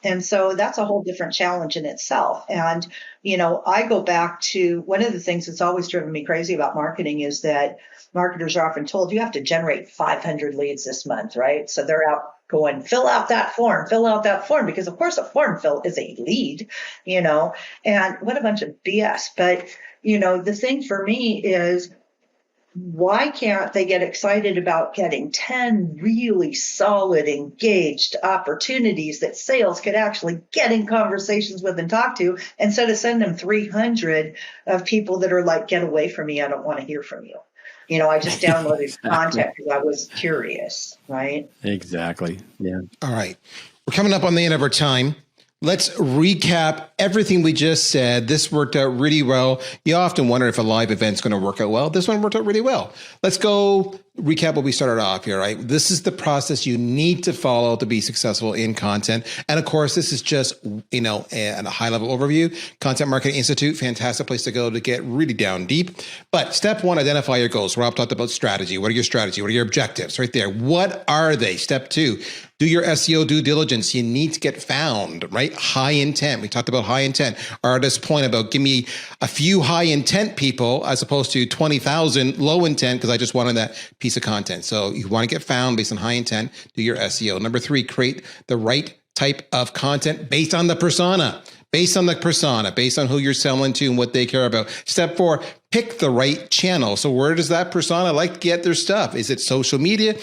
And so that's a whole different challenge in itself. And, I go back to one of the things that's always driven me crazy about marketing is that marketers are often told you have to generate 500 leads this month, right? So they're out going, fill out that form, because of course a form fill is a lead, and what a bunch of BS. But, the thing for me is, why can't they get excited about getting 10 really solid, engaged opportunities that sales could actually get in conversations with and talk to, instead of sending them 300 of people that are like, get away from me, I don't want to hear from you. I just downloaded content because I was curious, right? Exactly. Yeah. All right. We're coming up on the end of our time. Let's recap everything we just said. This worked out really well. You often wonder if a live event's going to work out well. This one worked out really well. Let's go recap what we started off here, right? This is the process you need to follow to be successful in content. And of course, this is just, a high level overview. Content Marketing Institute, fantastic place to go to get really down deep. But step one, identify your goals. Rob talked about strategy. What are your strategy? What are your objectives? Right there. What are they? Step two, do your SEO due diligence. You need to get found, right? High intent. We talked about high intent. Or this point about give me a few high intent people as opposed to 20,000 low intent because I just wanted that piece of content. So you want to get found based on high intent, do your SEO. Number three, create the right type of content based on the persona, based on who you're selling to and what they care about. Step four, pick the right channel. So where does that persona like to get their stuff? Is it social media?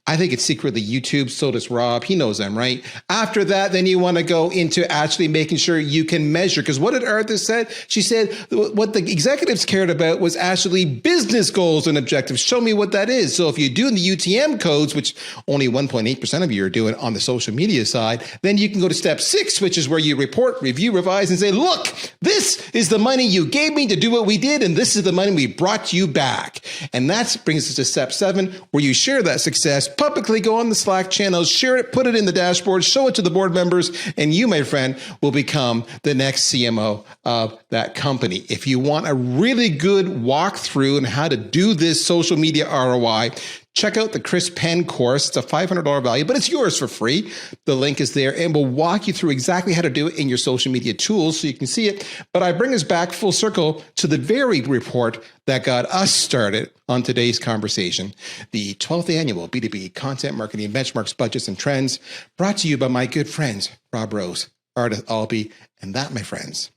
I think it's secretly YouTube. So does Rob. He knows them, right? After that, then you want to go into actually making sure you can measure. Because what did Arthur said? She said what the executives cared about was actually business goals and objectives. Show me what that is. So if you're doing the UTM codes, which only 1.8% of you are doing on the social media side, then you can go to step 6, which is where you report, review, revise, and say, look, this is the money you gave me to do what we did, and this is the money we brought you back. And that brings us to step 7, where you share that success publicly, go on the Slack channels, share it, put it in the dashboard, show it to the board members, and you, my friend, will become the next CMO of that company. If you want a really good walkthrough on how to do this social media ROI, check out the Chris Penn course. It's a $500 value, but it's yours for free. The link is there, and we'll walk you through exactly how to do it in your social media tools so you can see it. But I bring us back full circle to the very report that got us started on today's conversation, the 12th annual B2B Content Marketing Benchmarks, Budgets, and Trends, brought to you by my good friends, Rob Rose, Ardith Albee, and that, my friends,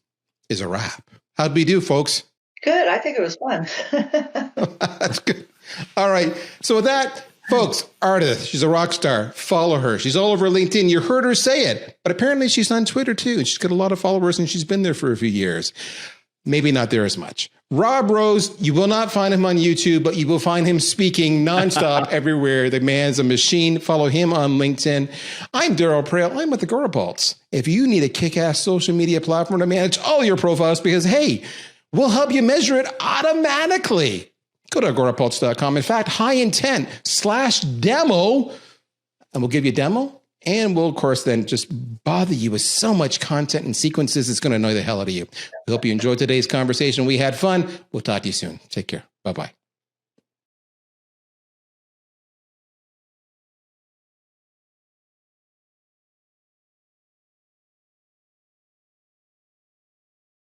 is a wrap. How'd we do, folks? Good. I think it was fun. That's good. All right. So with that, folks, Ardith, she's a rock star. Follow her. She's all over LinkedIn. You heard her say it, but apparently she's on Twitter too. She's got a lot of followers and she's been there for a few years. Maybe not there as much. Rob Rose, you will not find him on YouTube, but you will find him speaking nonstop everywhere. The man's a machine. Follow him on LinkedIn. I'm Daryl Prale. I'm with the Agorapulse. If you need a kick-ass social media platform to manage all your profiles, because, hey, we'll help you measure it automatically. Go to agorapulse.com. In fact, highintent/demo, and we'll give you a demo. And we'll, of course, then just bother you with so much content and sequences. It's going to annoy the hell out of you. We hope you enjoyed today's conversation. We had fun. We'll talk to you soon. Take care. Bye-bye.